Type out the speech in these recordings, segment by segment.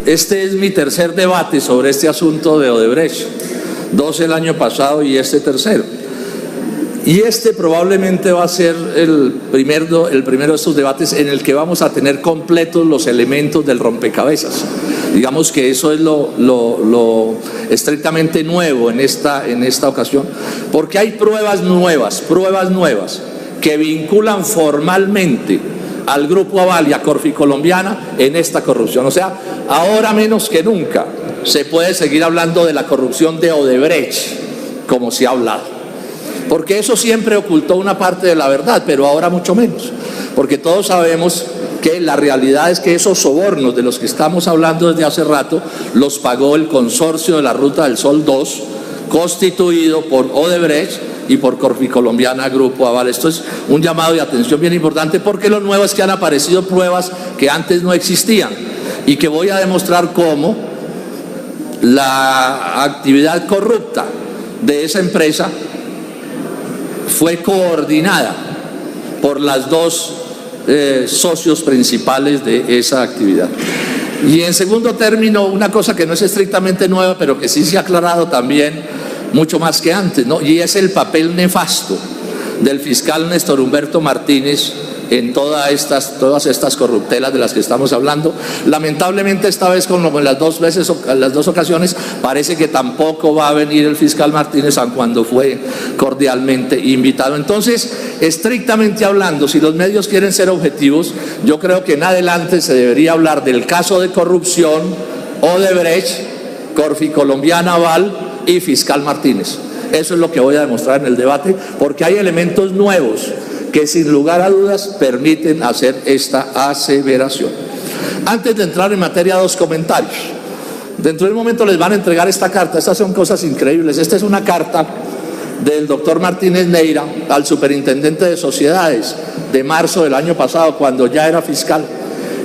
Este es mi tercer debate sobre este asunto de Odebrecht, 2 el año pasado y este tercero. Y este probablemente va a ser el primero de estos debates en el que vamos a tener completos los elementos del rompecabezas. Digamos que eso es lo estrictamente nuevo en esta ocasión, porque hay pruebas nuevas que vinculan formalmente al Grupo Aval y a Corficolombiana en esta corrupción. O sea, ahora menos que nunca se puede seguir hablando de la corrupción de Odebrecht como se ha hablado. Porque eso siempre ocultó una parte de la verdad, pero ahora mucho menos. Porque todos sabemos que la realidad es que esos sobornos de los que estamos hablando desde hace rato los pagó el consorcio de la Ruta del Sol 2, constituido por Odebrecht y por Corficolombiana Grupo Aval. Esto es un llamado de atención bien importante, porque lo nuevo es que han aparecido pruebas que antes no existían y que voy a demostrar cómo la actividad corrupta de esa empresa fue coordinada por las dos socios principales de esa actividad. Y en segundo término, una cosa que no es estrictamente nueva, pero que sí se ha aclarado también mucho más que antes, ¿no? Y es el papel nefasto del fiscal Néstor Humberto Martínez en todas estas corruptelas de las que estamos hablando. Lamentablemente esta vez, como en las dos ocasiones, parece que tampoco va a venir el fiscal Martínez, aun cuando fue cordialmente invitado. Entonces, estrictamente hablando, si los medios quieren ser objetivos, yo creo que en adelante se debería hablar del caso de corrupción, Odebrecht, Corficolombiana Aval y fiscal Martínez. Eso es lo que voy a demostrar en el debate, porque hay elementos nuevos que sin lugar a dudas permiten hacer esta aseveración. Antes de entrar en materia, 2 comentarios. Dentro de un momento les van a entregar esta carta. Estas son cosas increíbles. Esta es una carta del doctor Martínez Neira al superintendente de sociedades de marzo del año pasado, cuando ya era fiscal.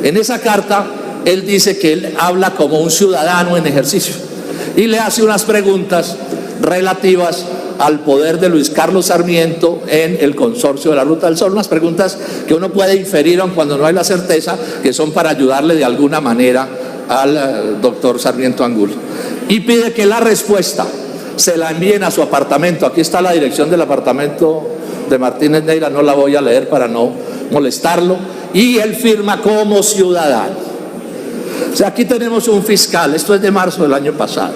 En esa carta él dice que él habla como un ciudadano en ejercicio y le hace unas preguntas relativas al poder de Luis Carlos Sarmiento en el consorcio de la Ruta del Sol, unas preguntas que uno puede inferir, aun cuando no hay la certeza, que son para ayudarle de alguna manera al doctor Sarmiento Angulo. Y pide que la respuesta se la envíen a su apartamento. Aquí está la dirección del apartamento de Martínez Neira, no la voy a leer para no molestarlo, y él firma como ciudadano. O sea, aquí tenemos un fiscal, esto es de marzo del año pasado,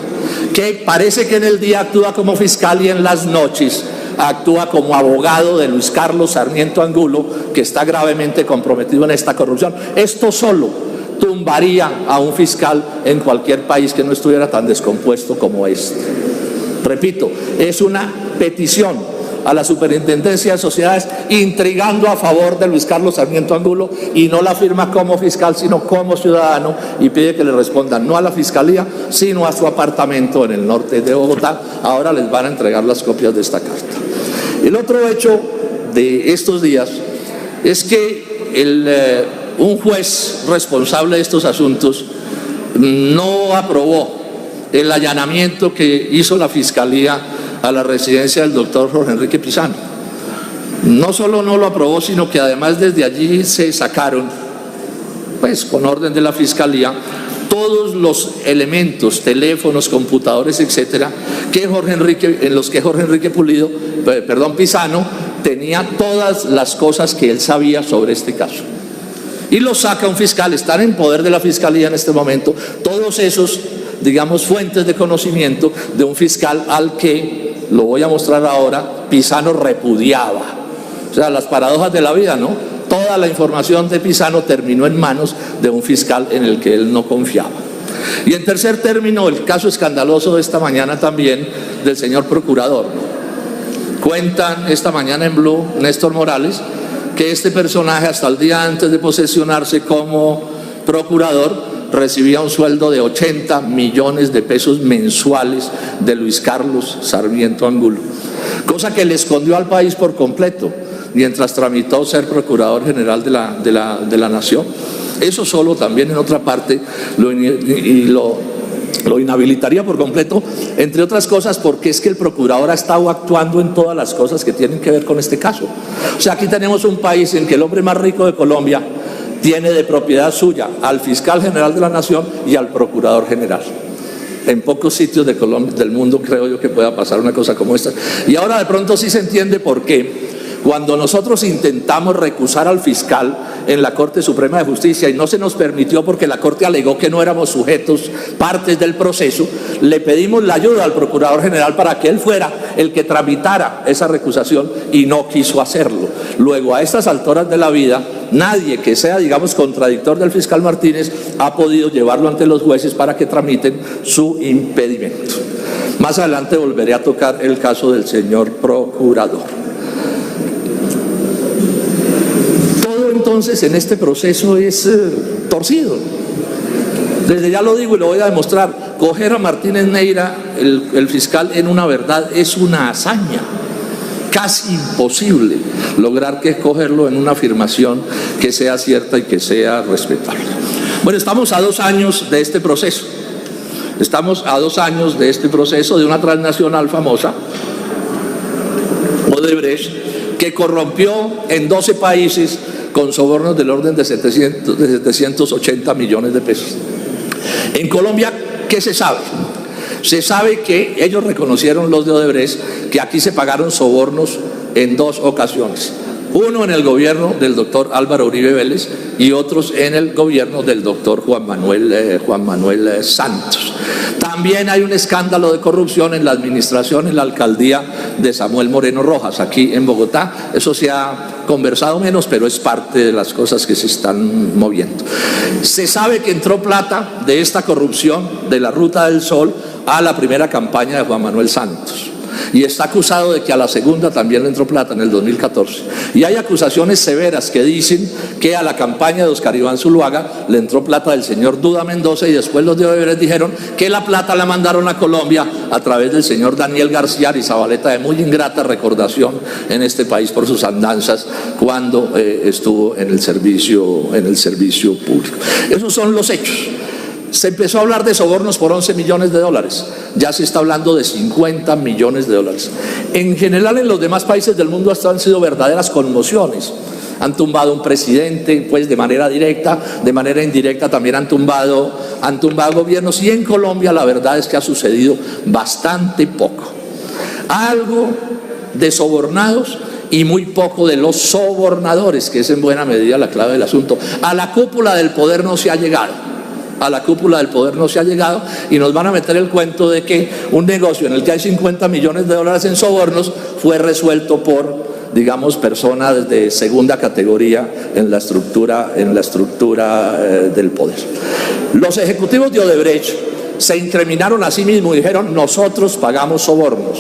que parece que en el día actúa como fiscal y en las noches actúa como abogado de Luis Carlos Sarmiento Angulo, que está gravemente comprometido en esta corrupción. Esto solo tumbaría a un fiscal en cualquier país que no estuviera tan descompuesto como este. Repito, es una petición a la Superintendencia de Sociedades intrigando a favor de Luis Carlos Sarmiento Angulo, y no la firma como fiscal sino como ciudadano, y pide que le respondan no a la fiscalía sino a su apartamento en el norte de Bogotá. Ahora les van a entregar las copias de esta carta. El otro hecho de estos días es que un juez responsable de estos asuntos no aprobó el allanamiento que hizo la fiscalía a la residencia del doctor Jorge Enrique Pizano. No solo no lo aprobó, sino que además desde allí se sacaron, pues con orden de la fiscalía, todos los elementos, teléfonos, computadores, etcétera, en los que Jorge Enrique Pizano tenía todas las cosas que él sabía sobre este caso. Y lo saca un fiscal, están en poder de la fiscalía en este momento, todos esos, digamos, fuentes de conocimiento de un fiscal al que, lo voy a mostrar ahora, Pizano repudiaba. O sea, las paradojas de la vida, ¿no? Toda la información de Pizano terminó en manos de un fiscal en el que él no confiaba. Y en tercer término, el caso escandaloso de esta mañana también del señor procurador. Cuentan esta mañana en Blue, Néstor Morales, que este personaje, hasta el día antes de posesionarse como procurador, recibía un sueldo de 80 millones de pesos mensuales de Luis Carlos Sarmiento Angulo, cosa que le escondió al país por completo mientras tramitó ser procurador general de la nación. Eso solo también en otra parte lo inhabilitaría por completo, entre otras cosas porque es que el procurador ha estado actuando en todas las cosas que tienen que ver con este caso. O sea, aquí tenemos un país en que el hombre más rico de Colombia tiene de propiedad suya al fiscal general de la Nación y al procurador general. En pocos sitios de Colombia, del mundo, creo yo que pueda pasar una cosa como esta. Y ahora de pronto sí se entiende por qué. Cuando nosotros intentamos recusar al fiscal en la Corte Suprema de Justicia y no se nos permitió porque la Corte alegó que no éramos sujetos, partes del proceso, le pedimos la ayuda al Procurador General para que él fuera el que tramitara esa recusación y no quiso hacerlo. Luego, a estas alturas de la vida, nadie que sea, digamos, contradictor del fiscal Martínez ha podido llevarlo ante los jueces para que tramiten su impedimento. Más adelante volveré a tocar el caso del señor procurador. Entonces en este proceso es torcido. Desde ya lo digo y lo voy a demostrar. Coger a Martínez Neira, el fiscal, en una verdad es una hazaña. Casi imposible lograr que cogerlo en una afirmación que sea cierta y que sea respetable. Bueno, estamos a 2 años de este proceso. Estamos a 2 años de este proceso de una transnacional famosa, Odebrecht, que corrompió en 12 países con sobornos del orden de 780 millones de pesos. En Colombia, ¿qué se sabe? Se sabe que ellos reconocieron, los de Odebrecht, que aquí se pagaron sobornos en 2 ocasiones. Uno en el gobierno del doctor Álvaro Uribe Vélez y otros en el gobierno del doctor Juan Manuel Santos. También hay un escándalo de corrupción en la administración, en la alcaldía de Samuel Moreno Rojas, aquí en Bogotá. Eso se ha conversado menos, pero es parte de las cosas que se están moviendo. Se sabe que entró plata de esta corrupción de la Ruta del Sol a la primera campaña de Juan Manuel Santos. Y está acusado de que a la segunda también le entró plata en el 2014. Y hay acusaciones severas que dicen que a la campaña de Oscar Iván Zuluaga le entró plata del señor Duda Mendoza, y después los de Odebrecht dijeron que la plata la mandaron a Colombia a través del señor Daniel García Arizabaleta, de muy ingrata recordación en este país por sus andanzas cuando estuvo en el servicio público. Esos son los hechos. Se empezó a hablar de sobornos por 11 millones de dólares. Ya se está hablando de 50 millones de dólares. En general, en los demás países del mundo han sido verdaderas conmociones. Han tumbado un presidente, pues, de manera directa, de manera indirecta también han tumbado gobiernos. Y en Colombia la verdad es que ha sucedido bastante poco. Algo de sobornados y muy poco de los sobornadores, que es en buena medida la clave del asunto. A la cúpula del poder no se ha llegado. A la cúpula del poder no se ha llegado, y nos van a meter el cuento de que un negocio en el que hay 50 millones de dólares en sobornos fue resuelto por, digamos, personas de segunda categoría en la estructura del poder. Los ejecutivos de Odebrecht se incriminaron a sí mismos y dijeron: nosotros pagamos sobornos.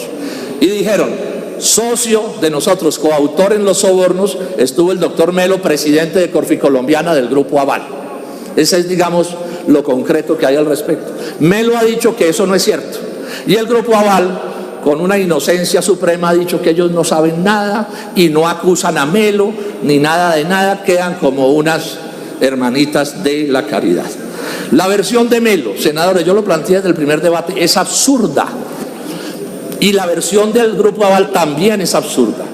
Y dijeron: socio de nosotros, coautor en los sobornos, estuvo el doctor Melo, presidente de Corficolombiana del Grupo Aval. Ese es, digamos, lo concreto que hay al respecto. Melo ha dicho que eso no es cierto. Y el Grupo Aval, con una inocencia suprema, ha dicho que ellos no saben nada y no acusan a Melo ni nada de nada, quedan como unas hermanitas de la caridad. La versión de Melo, senadores, yo lo planteé desde el primer debate, es absurda. Y la versión del Grupo Aval también es absurda.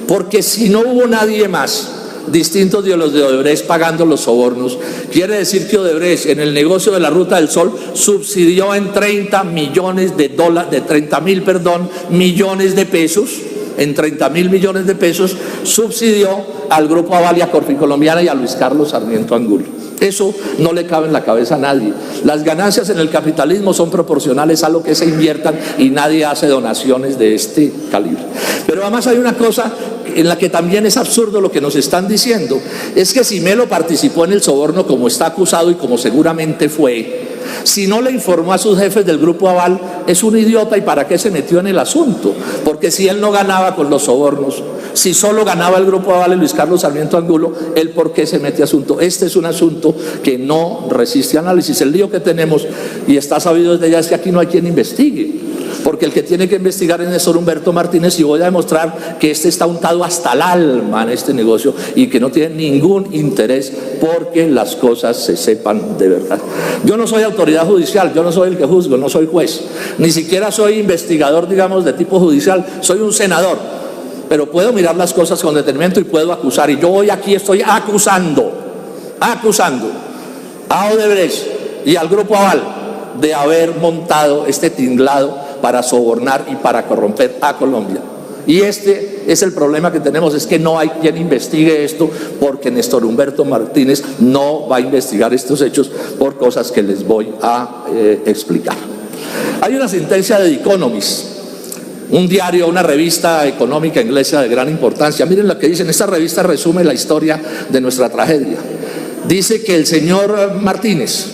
Porque si no hubo nadie más distintos de los de Odebrecht pagando los sobornos, quiere decir que Odebrecht en el negocio de la Ruta del Sol subsidió en 30 millones de dólares, de 30.000, millones de pesos, en 30.000 millones de pesos subsidió al Grupo Aval y a Corficolombiana y a Luis Carlos Sarmiento Angulo. Eso no le cabe en la cabeza a nadie. Las ganancias en el capitalismo son proporcionales a lo que se inviertan y nadie hace donaciones de este calibre. Pero además hay una cosa en la que también es absurdo lo que nos están diciendo, es que si Melo participó en el soborno como está acusado y como seguramente fue, si no le informó a sus jefes del Grupo Aval, es un idiota. ¿Y para qué se metió en el asunto? Porque si él no ganaba con los sobornos, si solo ganaba el Grupo Aval y Luis Carlos Sarmiento Angulo, ¿él por qué se mete asunto? Este es un asunto que no resiste análisis. El lío que tenemos, y está sabido desde ya, es que aquí no hay quien investigue. Porque el que tiene que investigar es Néstor Humberto Martínez, y voy a demostrar que este está untado hasta el alma en este negocio y que no tiene ningún interés porque las cosas se sepan de verdad. Yo no soy autoridad judicial, yo no soy el que juzgo, no soy juez, ni siquiera soy investigador, digamos, de tipo judicial, soy un senador, pero puedo mirar las cosas con detenimiento y puedo acusar, y yo hoy aquí estoy acusando acusando a Odebrecht y al Grupo Aval de haber montado este tinglado para sobornar y para corromper a Colombia. Y este es el problema que tenemos, es que no hay quien investigue esto, porque Néstor Humberto Martínez no va a investigar estos hechos por cosas que les voy a explicar. Hay una sentencia de The Economist, un diario, una revista económica inglesa de gran importancia. Miren lo que dicen. Esta revista resume la historia de nuestra tragedia. Dice que el señor Martínez,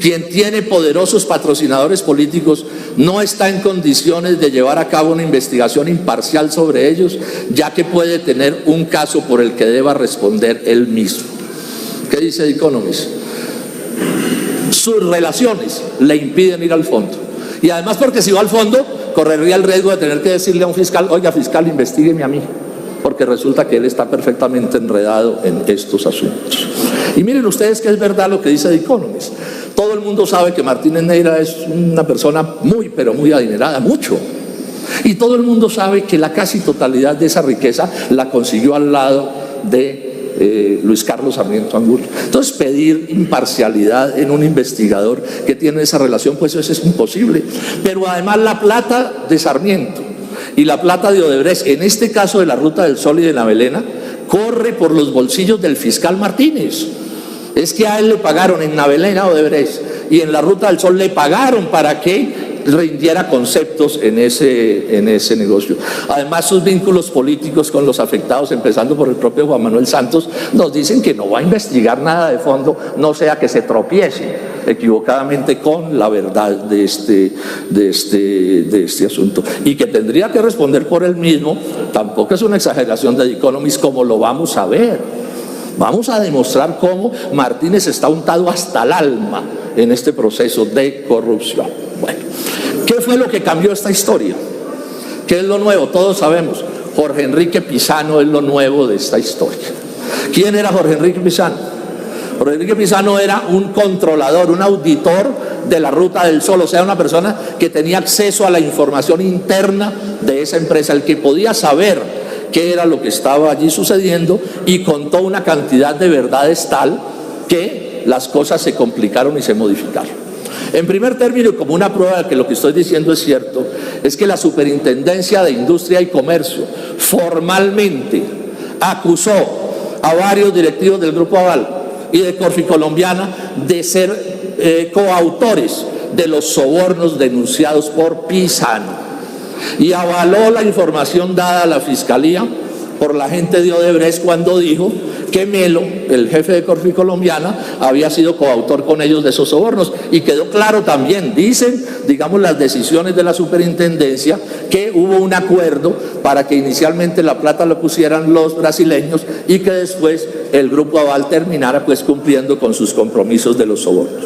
quien tiene poderosos patrocinadores políticos, no está en condiciones de llevar a cabo una investigación imparcial sobre ellos, ya que puede tener un caso por el que deba responder él mismo. ¿Qué dice The Economist? Sus relaciones le impiden ir al fondo. Y además, porque si va al fondo, correría el riesgo de tener que decirle a un fiscal: oiga, fiscal, investígueme a mí, porque resulta que él está perfectamente enredado en estos asuntos. Y miren ustedes que es verdad lo que dice The Economist. Todo el mundo sabe que Martínez Neira es una persona muy, pero muy adinerada, mucho. Y todo el mundo sabe que la casi totalidad de esa riqueza la consiguió al lado de Luis Carlos Sarmiento Angulo. Entonces, pedir imparcialidad en un investigador que tiene esa relación, pues eso es imposible. Pero además, la plata de Sarmiento y la plata de Odebrecht, en este caso de la Ruta del Sol y de Navelena, corre por los bolsillos del fiscal Martínez. Es que a él le pagaron en Navelena, Odebrecht, y en la Ruta del Sol le pagaron para que rindiera conceptos en ese negocio. Además, sus vínculos políticos con los afectados, empezando por el propio Juan Manuel Santos, nos dicen que no va a investigar nada de fondo, no sea que se tropiece equivocadamente con la verdad de este asunto, y que tendría que responder por él mismo. Tampoco es una exageración de The Economist, como lo vamos a ver. Vamos a demostrar cómo Martínez está untado hasta el alma en este proceso de corrupción. Bueno, ¿qué fue lo que cambió esta historia? ¿Qué es lo nuevo? Todos sabemos, Jorge Enrique Pizano es lo nuevo de esta historia. ¿Quién era Jorge Enrique Pizano? Jorge Enrique Pizano era un controlador, un auditor de la Ruta del Sol, o sea, una persona que tenía acceso a la información interna de esa empresa, el que podía saber qué era lo que estaba allí sucediendo, y contó una cantidad de verdades tal que las cosas se complicaron y se modificaron. En primer término, y como una prueba de que lo que estoy diciendo es cierto, es que la Superintendencia de Industria y Comercio formalmente acusó a varios directivos del Grupo Aval y de Corficolombiana de ser coautores de los sobornos denunciados por Pizano, y avaló la información dada a la Fiscalía por la gente de Odebrecht cuando dijo que Melo, el jefe de Corficolombiana, había sido coautor con ellos de esos sobornos. Y quedó claro también, dicen, digamos, las decisiones de la superintendencia, que hubo un acuerdo para que inicialmente la plata lo pusieran los brasileños y que después el Grupo Aval terminara pues cumpliendo con sus compromisos de los sobornos.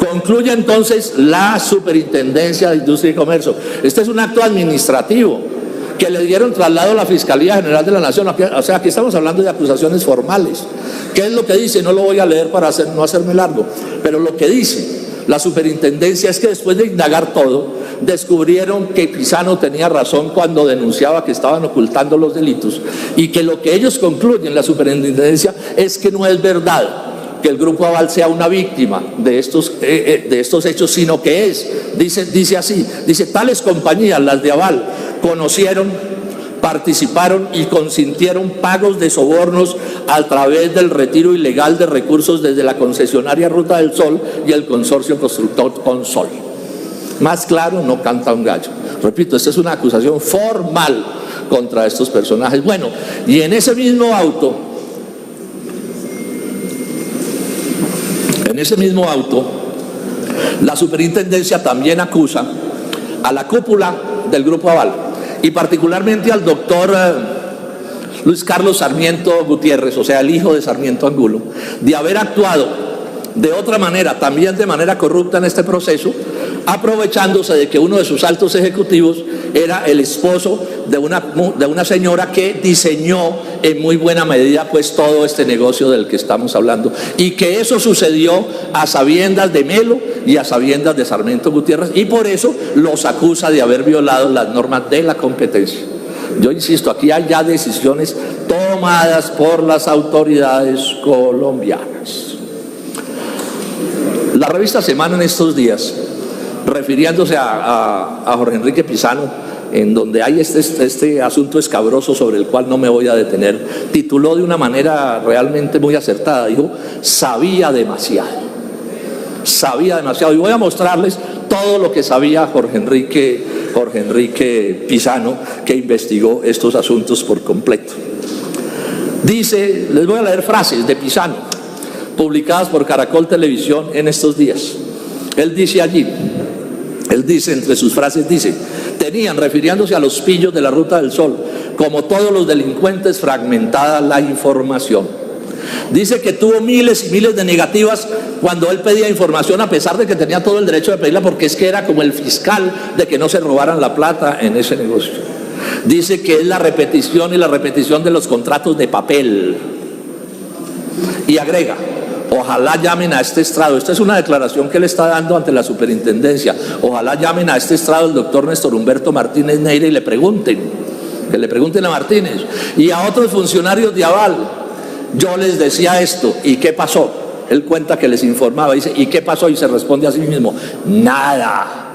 Concluye entonces la Superintendencia de Industria y Comercio. Este es un acto administrativo que le dieron traslado a la Fiscalía General de la Nación. O sea, aquí estamos hablando de acusaciones formales. ¿Qué es lo que dice? No lo voy a leer para no hacerme largo, pero lo que dice la Superintendencia es que después de indagar todo, descubrieron que Pizano tenía razón cuando denunciaba que estaban ocultando los delitos, y que lo que ellos concluyen, la Superintendencia, es que no es verdad que el Grupo Aval sea una víctima de estos hechos, sino que dice así, tales compañías, las de Aval, conocieron, participaron y consintieron pagos de sobornos a través del retiro ilegal de recursos desde la concesionaria Ruta del Sol y el consorcio constructor Consol. Más claro no canta un gallo. Repito, esta es una acusación formal contra estos personajes. Bueno, y en ese mismo auto, la Superintendencia también acusa a la cúpula del Grupo Aval, y particularmente al doctor Luis Carlos Sarmiento Gutiérrez, o sea, el hijo de Sarmiento Angulo, de haber actuado de otra manera, también de manera corrupta en este proceso, aprovechándose de que uno de sus altos ejecutivos era el esposo de una señora que diseñó en muy buena medida pues todo este negocio del que estamos hablando, y que eso sucedió a sabiendas de Melo y a sabiendas de Sarmiento Gutiérrez, y por eso los acusa de haber violado las normas de la competencia. Yo insisto, aquí hay ya decisiones tomadas por las autoridades colombianas. La revista Semana en estos días, refiriéndose a Jorge Enrique Pizano, en donde hay este asunto escabroso sobre el cual no me voy a detener, tituló de una manera realmente muy acertada, dijo: sabía demasiado. Y voy a mostrarles todo lo que sabía Jorge Enrique Pizano, que investigó estos asuntos por completo. Dice, les voy a leer frases de Pizano, publicadas por Caracol Televisión en estos días. Él dice entre sus frases, dice: tenían, refiriéndose a los pillos de la Ruta del Sol, como todos los delincuentes, fragmentada la información. Dice que tuvo miles y miles de negativas cuando él pedía información, a pesar de que tenía todo el derecho de pedirla, porque es que era como el fiscal de que no se robaran la plata en ese negocio. Dice que es la repetición y la repetición de los contratos de papel. Y agrega: ojalá llamen a este estrado. Esta es una declaración que él está dando ante la superintendencia. Ojalá llamen a este estrado el doctor Néstor Humberto Martínez Neira y le pregunten, que le pregunten a Martínez y a otros funcionarios de Aval. Yo les decía esto, ¿y qué pasó? Él cuenta que les informaba, dice: ¿y qué pasó? Y se responde a sí mismo: nada,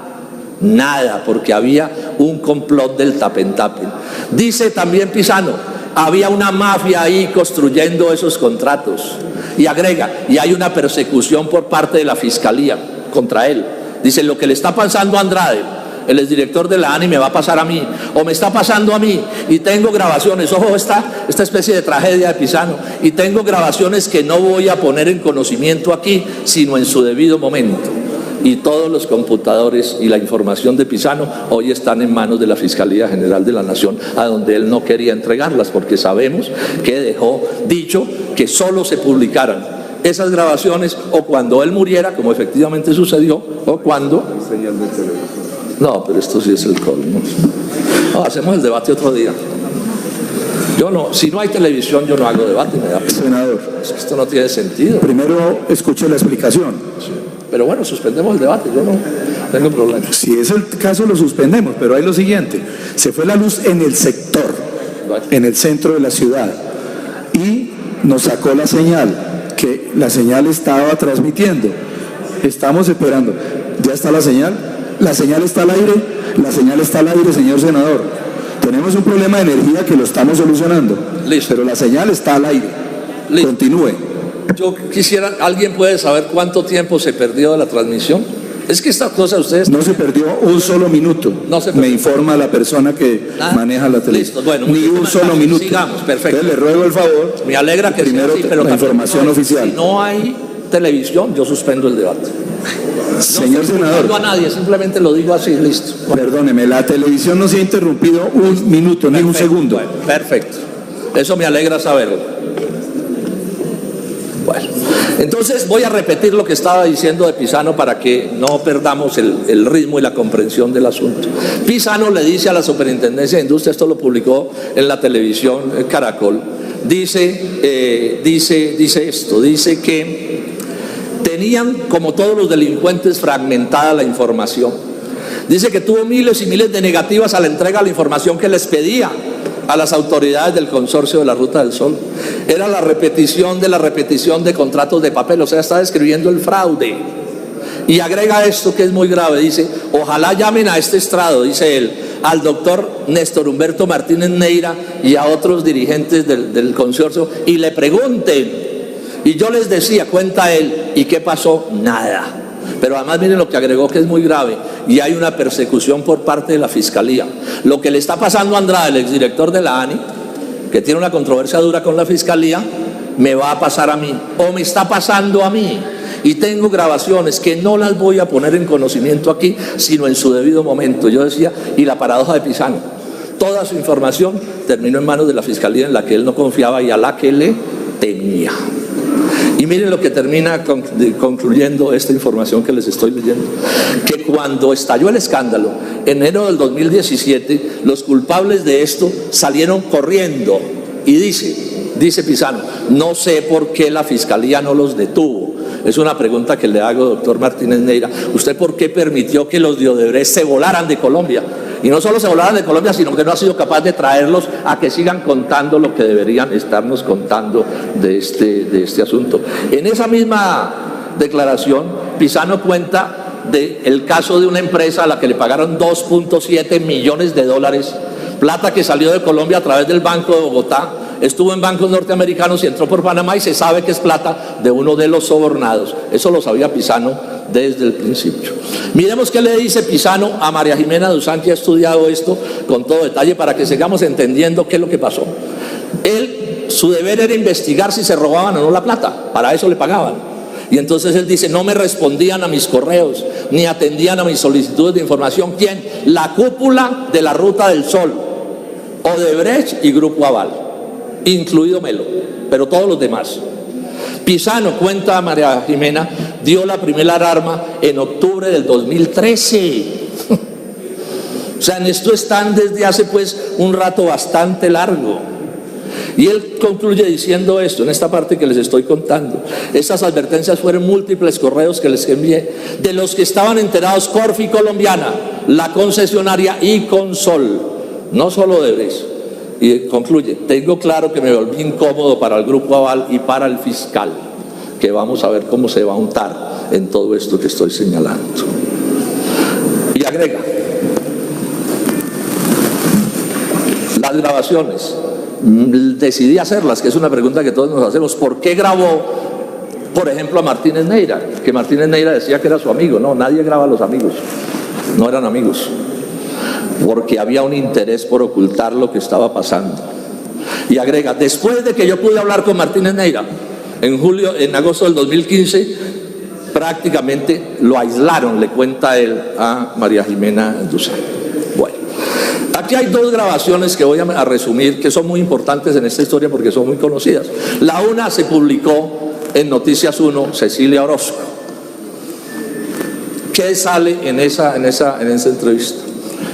porque había un complot del tapen-tapen. Dice también Pizano: había una mafia ahí construyendo esos contratos. Y agrega: y hay una persecución por parte de la fiscalía contra él. Dice: lo que le está pasando a Andrade, el exdirector de la ANI, me va a pasar a mí, o me está pasando a mí, y tengo grabaciones. Ojo, esta especie de tragedia de Pizano, y tengo grabaciones que no voy a poner en conocimiento aquí, sino en su debido momento. Y todos los computadores y la información de Pizano hoy están en manos de la Fiscalía General de la Nación, a donde él no quería entregarlas, porque sabemos que dejó dicho que solo se publicaran esas grabaciones o cuando él muriera, como efectivamente sucedió, o cuando... No, pero esto sí es el colmo. No, hacemos el debate otro día. Yo no, si no hay televisión, yo no hago debate. Senador, esto no tiene sentido. Primero escuche la explicación. Sí. Pero bueno, suspendemos el debate, yo no tengo problema. Si es el caso, lo suspendemos, pero hay lo siguiente: se fue la luz en el sector, en el centro de la ciudad, y nos sacó la señal, que la señal estaba transmitiendo. Estamos esperando. ¿Ya está la señal? ¿La señal está al aire? La señal está al aire, señor senador. Tenemos un problema de energía que lo estamos solucionando. Listo. Pero la señal está al aire. Listo. Continúe. Yo quisiera, ¿alguien puede saber cuánto tiempo se perdió de la transmisión? Es que esta cosa ustedes... No se perdió un solo minuto. No se perdió. Me informa la persona que maneja la televisión. Bueno, ni un solo minuto. Sigamos, perfecto. Entonces, le ruego el favor. Me alegra que primero sea así, pero la información oficial. Si no hay televisión, yo suspendo el debate. Señor senador. No a nadie, simplemente lo digo así, listo. Perdóneme, la televisión no se ha interrumpido un minuto, ni un segundo. Bueno, perfecto. Eso me alegra saberlo. Bueno, entonces voy a repetir lo que estaba diciendo de Pizano para que no perdamos el ritmo y la comprensión del asunto. Pizano le dice a la Superintendencia de Industria, esto lo publicó en la televisión Caracol, dice que tenían, como todos los delincuentes, fragmentada la información. Dice que tuvo miles y miles de negativas a la entrega de la información que les pedía a las autoridades del consorcio de la Ruta del Sol. Era la repetición de contratos de papel, o sea, está describiendo el fraude. Y agrega esto que es muy grave, dice: ojalá llamen a este estrado, dice él, al doctor Néstor Humberto Martínez Neira y a otros dirigentes del consorcio y le pregunten. Y yo les decía, cuenta él, ¿y qué pasó? Nada. Pero además miren lo que agregó, que es muy grave, y hay una persecución por parte de la Fiscalía. Lo que le está pasando a Andrade, el exdirector de la ANI, que tiene una controversia dura con la Fiscalía, me va a pasar a mí, o me está pasando a mí. Y tengo grabaciones que no las voy a poner en conocimiento aquí, sino en su debido momento. Yo decía, y la paradoja de Pizano, toda su información terminó en manos de la Fiscalía, en la que él no confiaba y a la que le temía. Y miren lo que termina concluyendo esta información que les estoy leyendo: que cuando estalló el escándalo, en enero del 2017, los culpables de esto salieron corriendo. Y dice Pizano, no sé por qué la Fiscalía no los detuvo. es una pregunta que le hago, doctor Martínez Neira. ¿Usted por qué permitió que los de Odebrecht se volaran de Colombia? Y no solo se volaran de Colombia, sino que no ha sido capaz de traerlos a que sigan contando lo que deberían estarnos contando de este asunto. En esa misma declaración, Pisano cuenta del caso de una empresa a la que le pagaron 2.7 millones de dólares, plata que salió de Colombia a través del Banco de Bogotá, estuvo en bancos norteamericanos y entró por Panamá, y se sabe que es plata de uno de los sobornados. Eso lo sabía Pisano desde el principio. Miremos qué le dice Pisano a María Jimena Duzán, que ha estudiado esto con todo detalle para que sigamos entendiendo qué es lo que pasó. Su deber era investigar si se robaban o no la plata, para eso le pagaban. Y entonces él dice: no me respondían a mis correos, ni atendían a mis solicitudes de información. ¿Quién? La cúpula de la Ruta del Sol, Odebrecht y Grupo Aval, incluido Melo, pero todos los demás. Pisano, cuenta a María Jimena, dio la primera alarma en octubre del 2013. O sea, en esto están desde hace pues un rato bastante largo. Y él concluye diciendo esto, en esta parte que les estoy contando: estas advertencias fueron múltiples correos que les envié, de los que estaban enterados Corfi Colombiana, la concesionaria y Consol, no solo Odebrecht. Y concluye: tengo claro que me volví incómodo para el Grupo Aval y para el fiscal, que vamos a ver cómo se va a untar en todo esto que estoy señalando. Y agrega: las grabaciones, decidí hacerlas, que es una pregunta que todos nos hacemos. ¿Por qué grabó, por ejemplo, a Martínez Neira? Que Martínez Neira decía que era su amigo. No, nadie graba a los amigos, no eran amigos, porque había un interés por ocultar lo que estaba pasando. Y agrega: después de que yo pude hablar con Martínez Neira en agosto del 2015, prácticamente lo aislaron, le cuenta él a María Jimena Duzán. Bueno, aquí hay dos grabaciones que voy a resumir, que son muy importantes en esta historia porque son muy conocidas. La una se publicó en Noticias 1, Cecilia Orozco. ¿Qué sale en esa entrevista?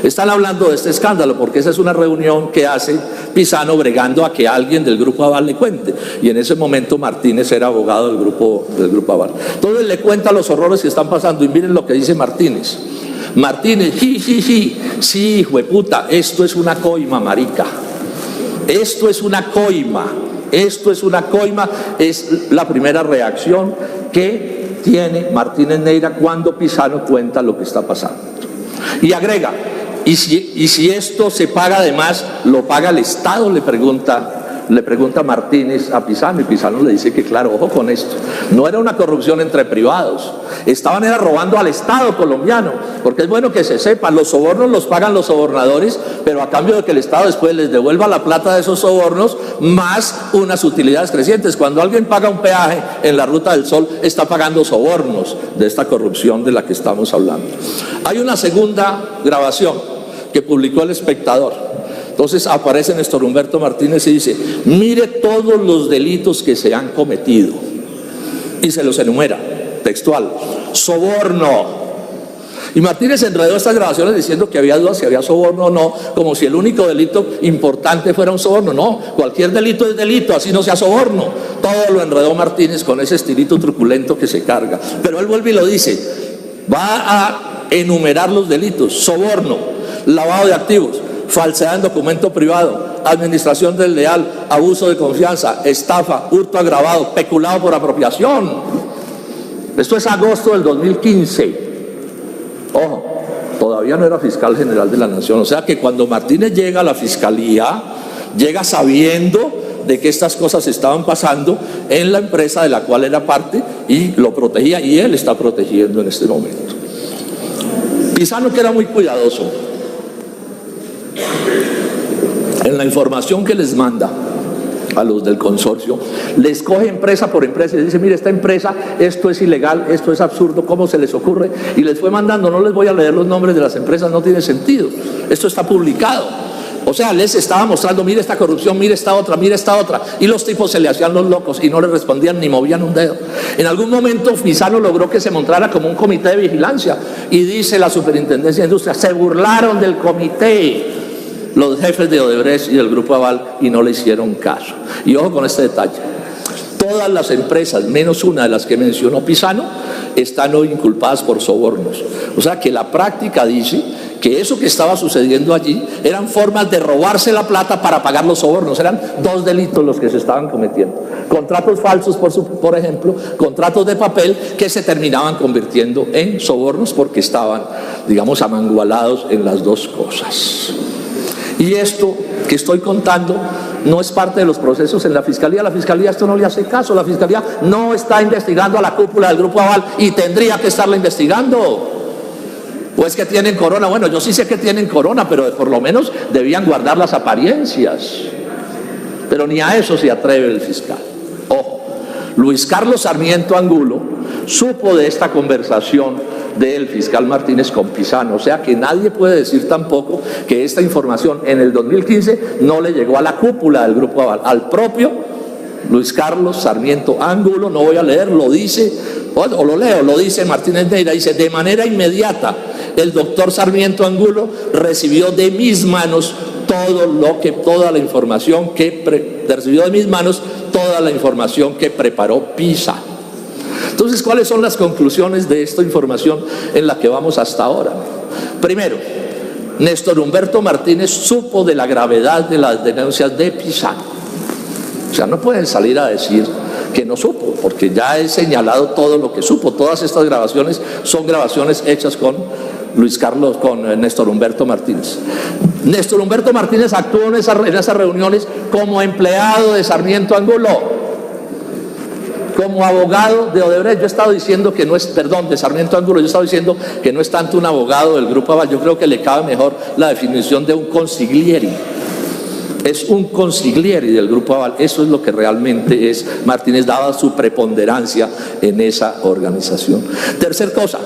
Están hablando de este escándalo porque esa es una reunión que hace Pisano bregando a que alguien del Grupo Aval le cuente, y en ese momento Martínez era abogado del grupo Aval. Entonces le cuenta los horrores que están pasando, y miren lo que dice Martínez. Sí, hijo de puta, esto es una coima, marica. Esto es una coima. Es la primera reacción que tiene Martínez Neira cuando Pisano cuenta lo que está pasando. Y agrega: ¿y si esto se paga además, lo paga el Estado? Le pregunta Martínez a Pisano, y Pisano le dice que claro, ojo con esto, no era una corrupción entre privados, estaban robando al Estado colombiano, porque es bueno que se sepa, los sobornos los pagan los sobornadores, pero a cambio de que el Estado después les devuelva la plata de esos sobornos, más unas utilidades crecientes. Cuando alguien paga un peaje en la Ruta del Sol, está pagando sobornos de esta corrupción de la que estamos hablando. Hay una segunda grabación que publicó El Espectador. Entonces aparece Néstor Humberto Martínez y dice: mire todos los delitos que se han cometido, y se los enumera, textual: soborno. Y Martínez enredó estas grabaciones diciendo que había dudas si había soborno o no, como si el único delito importante fuera un soborno. No, cualquier delito es delito, así no sea soborno. Todo lo enredó Martínez con ese estilito truculento que se carga. Pero él vuelve y lo dice, va a enumerar los delitos: soborno, lavado de activos, falsedad en documento privado, administración desleal, abuso de confianza, estafa, hurto agravado, peculado por apropiación. Esto es agosto del 2015. Ojo, todavía no era fiscal general de la Nación. O sea que cuando Martínez llega a la fiscalía, llega sabiendo de que estas cosas estaban pasando en la empresa de la cual era parte, y lo protegía, y él está protegiendo en este momento. Pisano, que era muy cuidadoso en la información que les manda a los del consorcio, les coge empresa por empresa y les dice: mire, esta empresa, esto es ilegal, esto es absurdo, ¿cómo se les ocurre? Y les fue mandando. No les voy a leer los nombres de las empresas, no tiene sentido, esto está publicado. O sea, les estaba mostrando: mire esta corrupción, mire esta otra, y los tipos se le hacían los locos y no le respondían ni movían un dedo. En algún momento Pisano logró que se montara como un comité de vigilancia, y dice la Superintendencia de Industria: se burlaron del comité los jefes de Odebrecht y del Grupo Aval y no le hicieron caso. Y ojo con este detalle: todas las empresas, menos una de las que mencionó Pisano, están hoy inculpadas por sobornos. O sea que la práctica dice que eso que estaba sucediendo allí eran formas de robarse la plata para pagar los sobornos. Eran dos delitos los que se estaban cometiendo: contratos falsos, por ejemplo, contratos de papel que se terminaban convirtiendo en sobornos porque estaban, digamos, amangualados en las dos cosas. Y esto que estoy contando no es parte de los procesos en la Fiscalía. La Fiscalía esto no le hace caso. La Fiscalía no está investigando a la cúpula del Grupo Aval y tendría que estarla investigando. ¿O es que tienen corona? Bueno, yo sí sé que tienen corona, pero por lo menos debían guardar las apariencias. Pero ni a eso se atreve el fiscal. Ojo, Luis Carlos Sarmiento Angulo supo de esta conversación del fiscal Martínez con Pisano. O sea que nadie puede decir tampoco que esta información en el 2015 no le llegó a la cúpula del Grupo Aval, al propio Luis Carlos Sarmiento Angulo. No voy a leer, lo dice, o lo leo, lo dice Martínez Neira, dice: de manera inmediata el doctor Sarmiento Angulo recibió de mis manos toda la información que preparó Pisa. Entonces, ¿cuáles son las conclusiones de esta información en la que vamos hasta ahora? Primero, Néstor Humberto Martínez supo de la gravedad de las denuncias de Pisano. O sea, no pueden salir a decir que no supo, porque ya he señalado todo lo que supo. Todas estas grabaciones son grabaciones hechas con Néstor Humberto Martínez. Néstor Humberto Martínez actuó en esas reuniones como empleado de Sarmiento Angulo, como abogado de Odebrecht. Yo he estado diciendo que no es, de Sarmiento Angulo, yo he estado diciendo que no es tanto un abogado del Grupo Aval. Yo creo que le cabe mejor la definición de un consiglieri. Es un consiglieri del Grupo Aval. Eso es lo que realmente es Martínez, dada su preponderancia en esa organización. Tercer cosa,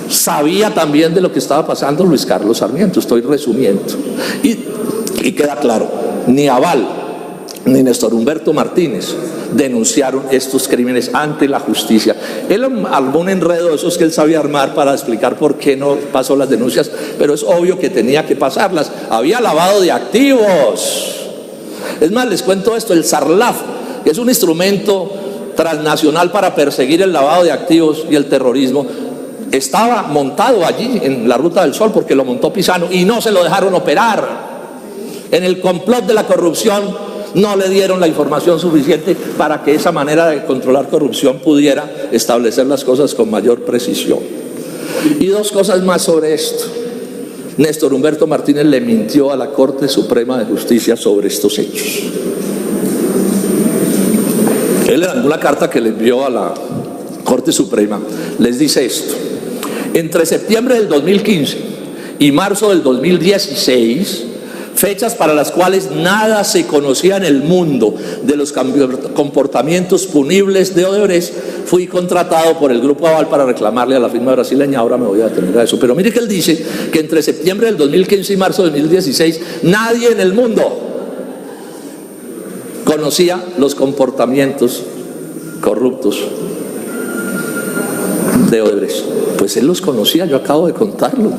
sabía también de lo que estaba pasando Luis Carlos Sarmiento. Estoy resumiendo. Y queda claro, ni Aval ni Néstor Humberto Martínez denunciaron estos crímenes ante la justicia. Él armó un enredo de esos que él sabía armar para explicar por qué no pasó las denuncias, pero es obvio que tenía que pasarlas. Había lavado de activos. Es más, les cuento esto: el SARLAF, que es un instrumento transnacional para perseguir el lavado de activos y el terrorismo, estaba montado allí en la Ruta del Sol porque lo montó Pisano y no se lo dejaron operar. En el complot de la corrupción no le dieron la información suficiente para que esa manera de controlar corrupción pudiera establecer las cosas con mayor precisión. Y dos cosas más sobre esto. Néstor Humberto Martínez le mintió a la Corte Suprema de Justicia sobre estos hechos. Él, en una carta que le envió a la Corte Suprema, les dice esto: entre septiembre del 2015 y marzo del 2016, fechas para las cuales nada se conocía en el mundo de los comportamientos punibles de Odebrecht, fui contratado por el Grupo Aval para reclamarle a la firma brasileña. Ahora me voy a detener a eso, pero mire que él dice que entre septiembre del 2015 y marzo del 2016 nadie en el mundo conocía los comportamientos corruptos de Odebrecht. Pues él los conocía, yo acabo de contarlo.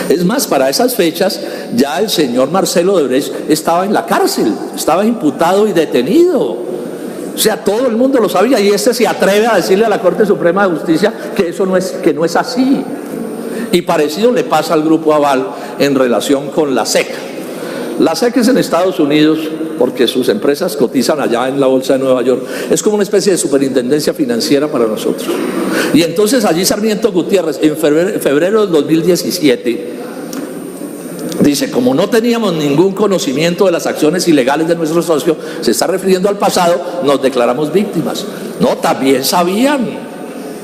Es más, para esas fechas ya el señor Marcelo Odebrecht estaba en la cárcel, estaba imputado y detenido. O sea, todo el mundo lo sabía, y se atreve a decirle a la Corte Suprema de Justicia que eso no es así. Y parecido le pasa al Grupo Aval en relación con la SEC. La SEC es en Estados Unidos porque sus empresas cotizan allá en la Bolsa de Nueva York. Es como una especie de superintendencia financiera para nosotros. Y entonces allí Sarmiento Gutiérrez, en febrero del 2017, dice: como no teníamos ningún conocimiento de las acciones ilegales de nuestro socio, se está refiriendo al pasado, nos declaramos víctimas. No, también sabían.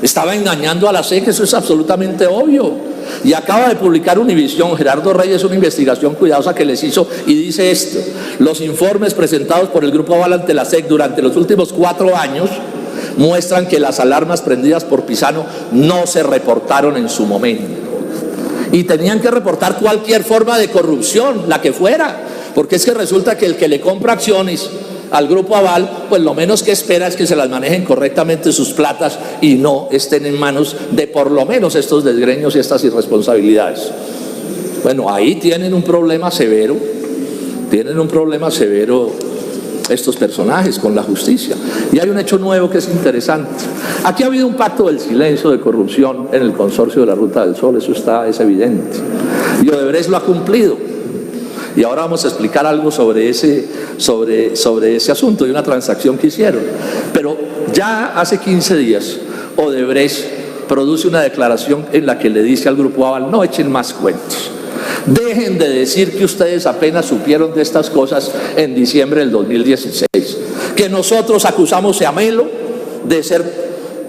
Estaba engañando a la SEC, eso es absolutamente obvio. Y acaba de publicar Univisión, Gerardo Reyes, una investigación cuidadosa que les hizo, y dice esto: los informes presentados por el Grupo Aval ante la SEC durante los últimos 4 años muestran que las alarmas prendidas por Pisano no se reportaron en su momento. Y tenían que reportar cualquier forma de corrupción, la que fuera, porque es que resulta que el que le compra acciones al Grupo Aval, pues lo menos que espera es que se las manejen correctamente sus platas y no estén en manos de por lo menos estos desgreños y estas irresponsabilidades. Bueno, ahí tienen un problema severo estos personajes, con la justicia. Y hay un hecho nuevo que es interesante. Aquí ha habido un pacto del silencio de corrupción en el consorcio de la Ruta del Sol, eso es evidente. Y Odebrecht lo ha cumplido. Y ahora vamos a explicar algo sobre ese asunto y una transacción que hicieron. Pero ya hace 15 días, Odebrecht produce una declaración en la que le dice al Grupo Aval: no echen más cuentos. Dejen de decir que ustedes apenas supieron de estas cosas en diciembre del 2016. Que nosotros acusamos a Melo de ser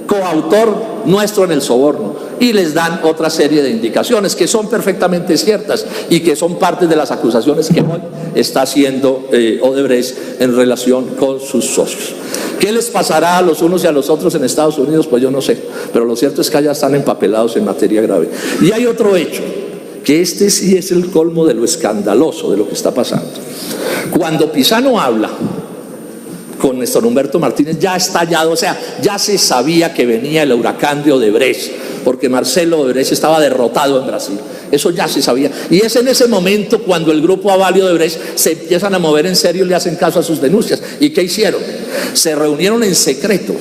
coautor nuestro en el soborno. Y les dan otra serie de indicaciones que son perfectamente ciertas y que son parte de las acusaciones que hoy está haciendo Odebrecht en relación con sus socios. ¿Qué les pasará a los unos y a los otros en Estados Unidos? Pues yo no sé, pero lo cierto es que allá están empapelados en materia grave. Y hay otro hecho, que este sí es el colmo de lo escandaloso de lo que está pasando. Cuando Pisano habla con Néstor Humberto Martínez, ya estallado, o sea, ya se sabía que venía el huracán de Odebrecht, porque Marcelo Odebrecht estaba derrotado en Brasil. Eso ya se sabía. Y es en ese momento cuando el Grupo Aval y Odebrecht se empiezan a mover en serio y le hacen caso a sus denuncias. ¿Y qué hicieron? Se reunieron en secreto,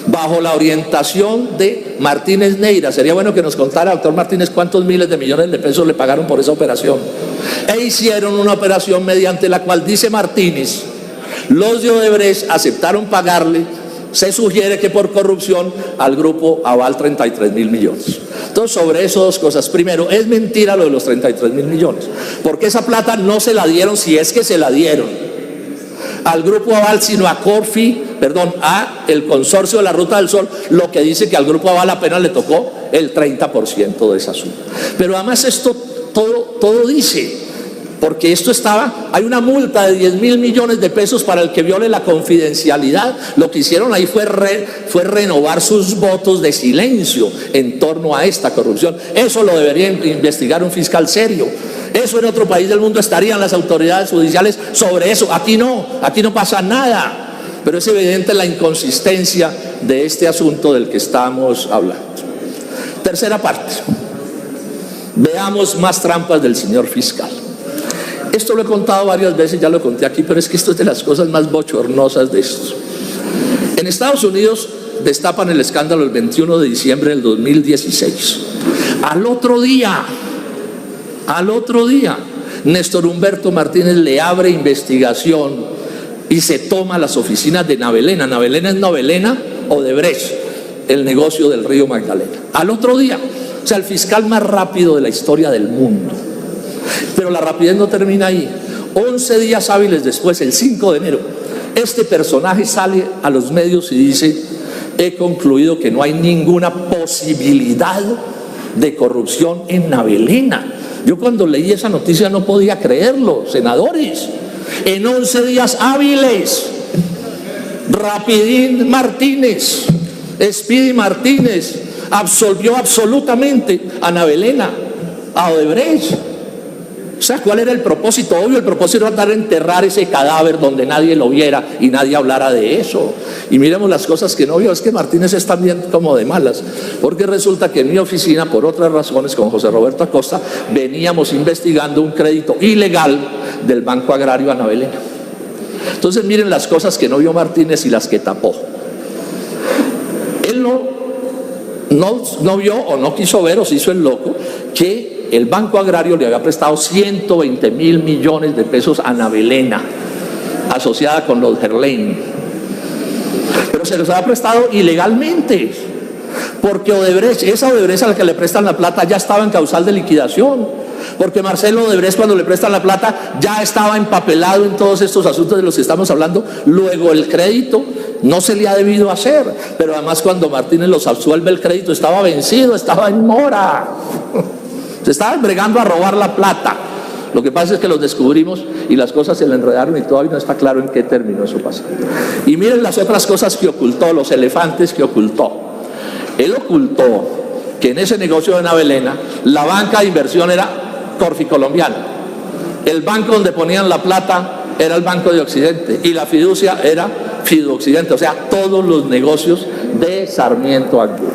bajo la orientación de Martínez Neira. Sería bueno que nos contara, doctor Martínez, cuántos miles de millones de pesos le pagaron por esa operación. E hicieron una operación mediante la cual, dice Martínez, los de Odebrecht aceptaron pagarle, se sugiere que por corrupción, al Grupo Aval 33.000 millones. Entonces, sobre eso dos cosas. Primero, es mentira lo de los 33.000 millones, porque esa plata no se la dieron, si es que se la dieron, al Grupo Aval, sino a el consorcio de la Ruta del Sol, lo que dice que al Grupo Aval apenas le tocó el 30% de esa suma. Pero además esto todo dice, porque hay una multa de 10.000 millones de pesos para el que viole la confidencialidad. Lo que hicieron ahí fue renovar sus votos de silencio en torno a esta corrupción. Eso lo debería investigar un fiscal serio. Eso en otro país del mundo estarían las autoridades judiciales sobre eso. Aquí no pasa nada. Pero es evidente la inconsistencia de este asunto del que estamos hablando. Tercera parte. Veamos más trampas del señor fiscal. Esto lo he contado varias veces, ya lo conté aquí, pero es que esto es de las cosas más bochornosas de esto. En Estados Unidos destapan el escándalo el 21 de diciembre del 2016. Al otro día, Néstor Humberto Martínez le abre investigación y se toma las oficinas de Navelena. Navelena es Novelena Odebrecht, el negocio del río Magdalena. Al otro día, o sea, el fiscal más rápido de la historia del mundo. Pero la rapidez no termina ahí. 11 días hábiles después, el 5 de enero, este personaje sale a los medios y dice: he concluido que no hay ninguna posibilidad de corrupción en Navelena. Yo cuando leí esa noticia no podía creerlo, senadores. En 11 días hábiles, Rapidín Martínez, Speedy Martínez, absolvió absolutamente a Navelena, a Odebrecht. O sea, ¿cuál era el propósito? Obvio, el propósito era enterrar ese cadáver donde nadie lo viera y nadie hablara de eso. Y miremos las cosas que no vio. Es que Martínez es también como de malas, porque resulta que en mi oficina, por otras razones, con José Roberto Acosta, veníamos investigando un crédito ilegal del Banco Agrario a Navelena. Entonces miren las cosas que no vio Martínez y las que tapó. Él no vio o no quiso ver, o se hizo el loco, que el Banco Agrario le había prestado 120.000 millones de pesos a Navelena, asociada con los Gerlain. Pero se los había prestado ilegalmente, porque esa Odebrecht a la que le prestan la plata ya estaba en causal de liquidación. Porque Marcelo Odebrecht, cuando le prestan la plata, ya estaba empapelado en todos estos asuntos de los que estamos hablando. Luego el crédito no se le ha debido hacer, pero además cuando Martínez los absuelve, el crédito estaba vencido, estaba en mora. Se estaban bregando a robar la plata. Lo que pasa es que los descubrimos y las cosas se le enredaron y todavía no está claro en qué término eso pasa. Y miren las otras cosas que ocultó, los elefantes que ocultó. Él ocultó que en ese negocio de Navelena la banca de inversión era Corfi Colombiana, el banco donde ponían la plata era el Banco de Occidente y la fiducia era Fiduoccidente, o sea, todos los negocios de Sarmiento Angulo.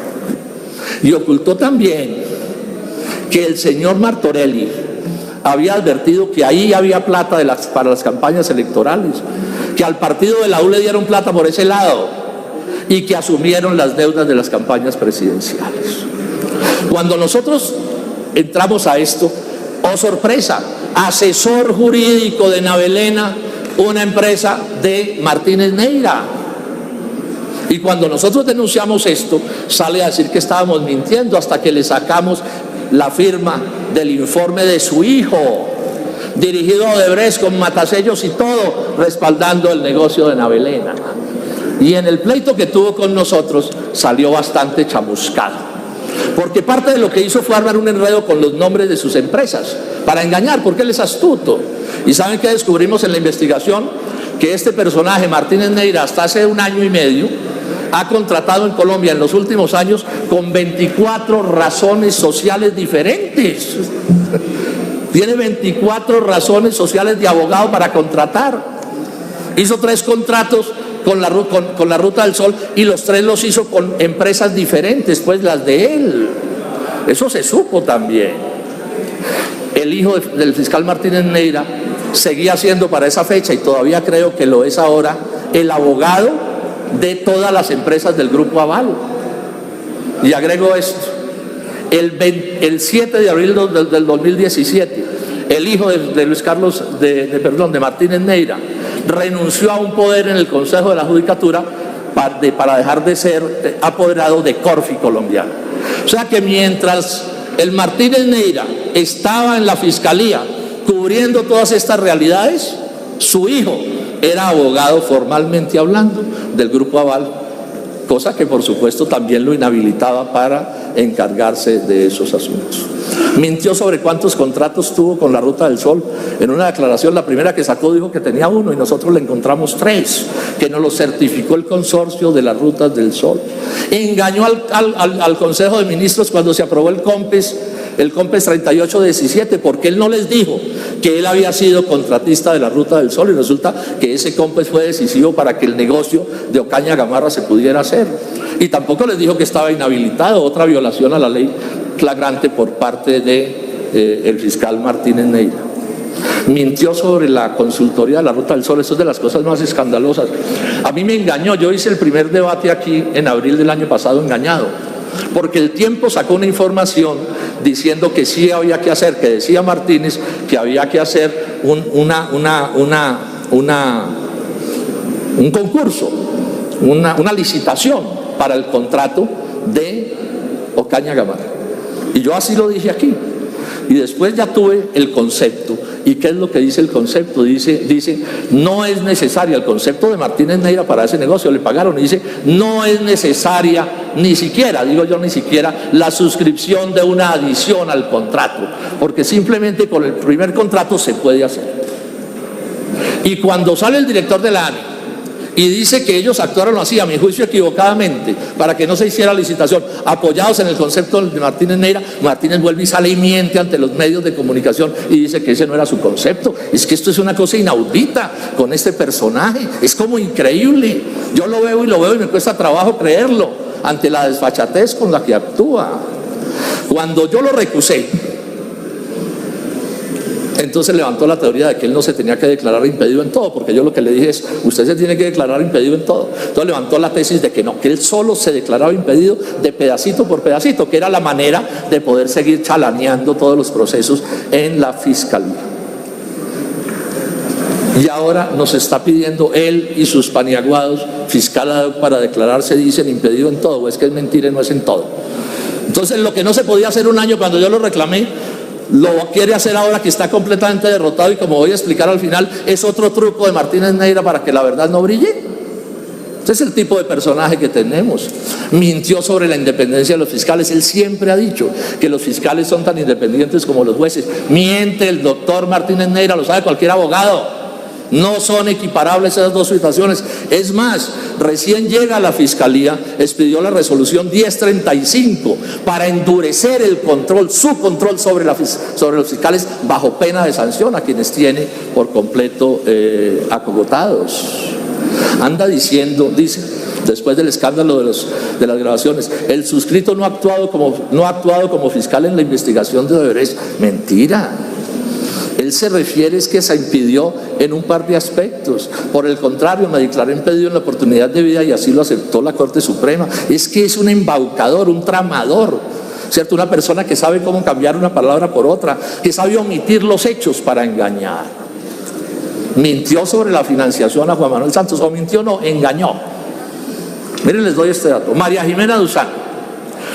Y ocultó también que el señor Martorelli había advertido que ahí había plata para las campañas electorales, que al partido de la U le dieron plata por ese lado y que asumieron las deudas de las campañas presidenciales. Cuando nosotros entramos a esto, oh sorpresa, asesor jurídico de Navelena, una empresa de Martínez Neira. Y cuando nosotros denunciamos esto, sale a decir que estábamos mintiendo hasta que le sacamos la firma del informe de su hijo, dirigido a Odebrecht con matasellos y todo, respaldando el negocio de Navelena. Y en el pleito que tuvo con nosotros salió bastante chamuscado, porque parte de lo que hizo fue armar un enredo con los nombres de sus empresas para engañar, porque él es astuto. ¿Y saben qué descubrimos en la investigación? Que este personaje, Martínez Neira, hasta hace 1 año y medio, ha contratado en Colombia en los últimos años con 24 razones sociales diferentes. Tiene 24 razones sociales de abogado para contratar. Hizo 3 contratos con la Ruta del Sol y los 3 los hizo con empresas diferentes, pues las de él. Eso se supo también. El hijo del fiscal Martínez Neira seguía siendo para esa fecha, y todavía creo que lo es ahora, el abogado de todas las empresas del Grupo Aval. Y agrego esto: el 7 de abril del 2017, el hijo de Luis Carlos, de Martínez Neira, renunció a un poder en el Consejo de la Judicatura para dejar de ser apoderado de Corfi colombiano. O sea que mientras el Martínez Neira estaba en la fiscalía cubriendo todas estas realidades, su hijo era abogado, formalmente hablando, del Grupo Aval, cosa que por supuesto también lo inhabilitaba para encargarse de esos asuntos. Mintió sobre cuántos contratos tuvo con la Ruta del Sol. En una declaración, la primera que sacó, dijo que tenía 1 y nosotros le encontramos 3, que nos lo certificó el consorcio de las Rutas del Sol. Engañó al Consejo de Ministros cuando se aprobó el COMPES 3817, porque él no les dijo que él había sido contratista de la Ruta del Sol, y resulta que ese COMPES fue decisivo para que el negocio de Ocaña Gamarra se pudiera hacer. Y tampoco les dijo que estaba inhabilitado, otra violación a la ley flagrante por parte del fiscal Martínez Neira. Mintió sobre la consultoría de la Ruta del Sol. Eso es de las cosas más escandalosas. A mí me engañó. Yo hice el primer debate aquí en abril del año pasado engañado, porque El Tiempo sacó una información diciendo que sí había que hacer, que decía Martínez que había que hacer un concurso, una licitación para el contrato de Ocaña Gamarra. Y yo así lo dije aquí. Y después ya tuve el concepto. ¿Y qué es lo que dice el concepto? Dice, no es necesaria, el concepto de Martínez Neira para ese negocio, le pagaron, y dice, no es necesaria ni siquiera la suscripción de una adición al contrato, porque simplemente con el primer contrato se puede hacer. Y cuando sale el director de la ANE y dice que ellos actuaron así, a mi juicio equivocadamente, para que no se hiciera licitación, apoyados en el concepto de Martínez Neira, Martínez vuelve y sale y miente ante los medios de comunicación y dice que ese no era su concepto. Es que esto es una cosa inaudita con este personaje, es como increíble. Yo lo veo y me cuesta trabajo creerlo ante la desfachatez con la que actúa. Cuando yo lo recusé, entonces levantó la teoría de que él no se tenía que declarar impedido en todo, porque yo lo que le dije es, usted se tiene que declarar impedido en todo. Entonces levantó la tesis de que no, que él solo se declaraba impedido de pedacito por pedacito, que era la manera de poder seguir chalaneando todos los procesos en la fiscalía. Y ahora nos está pidiendo él y sus paniaguados, fiscal para declararse, dicen, impedido en todo, o es que es mentira y no es en todo. Entonces lo que no se podía hacer un año cuando yo lo reclamé, lo quiere hacer ahora que está completamente derrotado, y como voy a explicar al final, es otro truco de Martínez Neira para que la verdad no brille. Ese es el tipo de personaje que tenemos. Mintió sobre la independencia de los fiscales. Él siempre ha dicho que los fiscales son tan independientes como los jueces. Miente el doctor Martínez Neira, lo sabe cualquier abogado. No son equiparables esas dos situaciones. Es más, recién llega a la fiscalía, expidió la resolución 1035 para endurecer el control, su control sobre los fiscales, bajo pena de sanción a quienes tiene por completo acogotados. Anda diciendo, dice, después del escándalo de las grabaciones, el suscrito no ha actuado como fiscal en la investigación de Odebrecht. Mentira. Él se refiere es que se impidió en un par de aspectos. Por el contrario, me declaré impedido en la oportunidad de vida y así lo aceptó la Corte Suprema. Es que es un embaucador, un tramador, ¿cierto? Una persona que sabe cómo cambiar una palabra por otra, que sabe omitir los hechos para engañar. Mintió sobre la financiación a Juan Manuel Santos, o mintió no, engañó. Miren, les doy este dato. María Jimena Duzán,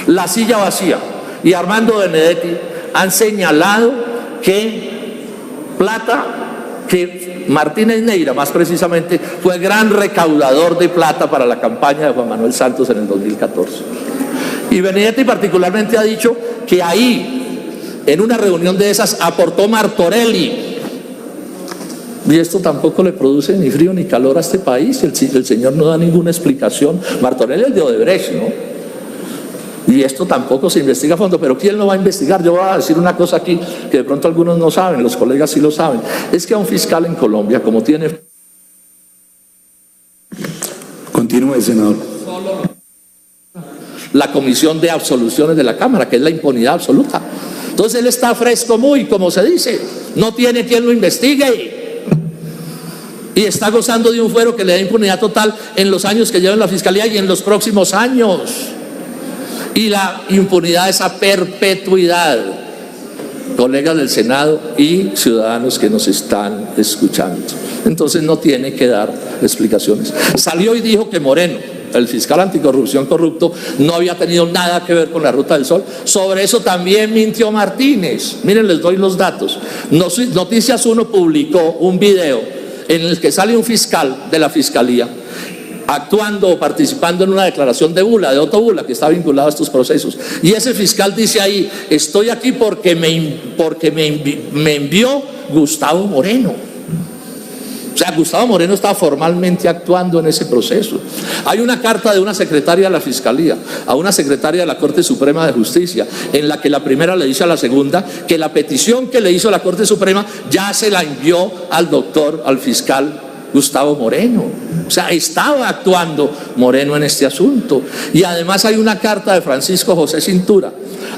La Silla Vacía y Armando Benedetti han señalado que Martínez Neira, más precisamente, fue gran recaudador de plata para la campaña de Juan Manuel Santos en el 2014. Y Benedetti particularmente ha dicho que ahí, en una reunión de esas, aportó Martorelli. Y esto tampoco le produce ni frío ni calor a este país. El señor no da ninguna explicación. Martorelli es de Odebrecht, ¿no? Y esto tampoco se investiga a fondo, pero ¿quién lo va a investigar? Yo voy a decir una cosa aquí que de pronto algunos no saben, los colegas sí lo saben. Es que a un fiscal en Colombia, como tiene... Continúe, senador. La Comisión de Absoluciones de la Cámara, que es la impunidad absoluta. Entonces él está fresco muy, como se dice, no tiene quien lo investigue. Y está gozando de un fuero que le da impunidad total en los años que lleva en la Fiscalía y en los próximos años. Y la impunidad es a perpetuidad, colegas del Senado y ciudadanos que nos están escuchando. Entonces no tiene que dar explicaciones. Salió y dijo que Moreno, el fiscal anticorrupción corrupto, no había tenido nada que ver con la Ruta del Sol. Sobre eso también mintió Martínez. Miren, les doy los datos. Noticias 1 publicó un video en el que sale un fiscal de la Fiscalía actuando o participando en una declaración de Bula, de Otto Bula, que está vinculado a estos procesos. Y ese fiscal dice ahí: estoy aquí porque me envió Gustavo Moreno. O sea, Gustavo Moreno estaba formalmente actuando en ese proceso. Hay una carta de una secretaria de la Fiscalía a una secretaria de la Corte Suprema de Justicia, en la que la primera le dice a la segunda que la petición que le hizo la Corte Suprema ya se la envió al fiscal Gustavo Moreno. O sea, estaba actuando Moreno en este asunto. Y además hay una carta de Francisco José Cintura,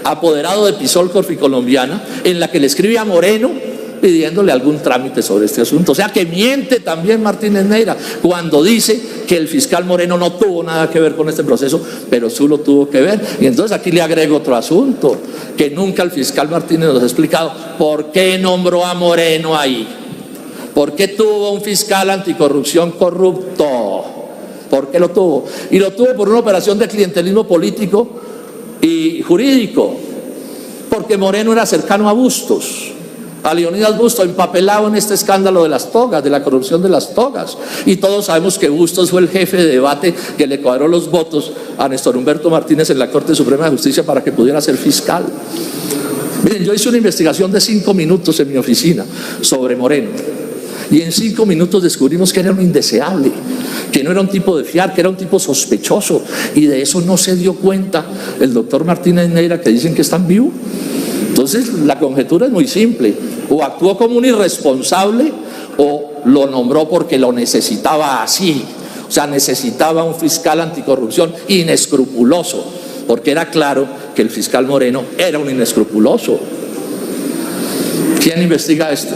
apoderado de Pisol Corficolombiana, en la que le escribe a Moreno pidiéndole algún trámite sobre este asunto. O sea que miente también Martínez Neira cuando dice que el fiscal Moreno no tuvo nada que ver con este proceso, pero sí lo tuvo que ver. Y entonces aquí le agrego otro asunto, que nunca el fiscal Martínez nos ha explicado por qué nombró a Moreno ahí. ¿Por qué tuvo un fiscal anticorrupción corrupto? ¿Por qué lo tuvo? Y lo tuvo por una operación de clientelismo político y jurídico, porque Moreno era cercano a Bustos, a Leonidas Bustos, empapelado en este escándalo de las togas, de la corrupción de las togas. Y todos sabemos que Bustos fue el jefe de debate que le cuadró los votos a Néstor Humberto Martínez en la Corte Suprema de Justicia para que pudiera ser fiscal. Miren, yo hice una investigación de 5 minutos en mi oficina sobre Moreno. Y en 5 minutos descubrimos que era un indeseable, que no era un tipo de fiar, que era un tipo sospechoso. Y de eso no se dio cuenta el doctor Martínez Neira, que dicen que está vivo. Entonces la conjetura es muy simple: o actuó como un irresponsable o lo nombró porque lo necesitaba así. O sea, necesitaba un fiscal anticorrupción inescrupuloso, porque era claro que el fiscal Moreno era un inescrupuloso. ¿Quién investiga esto?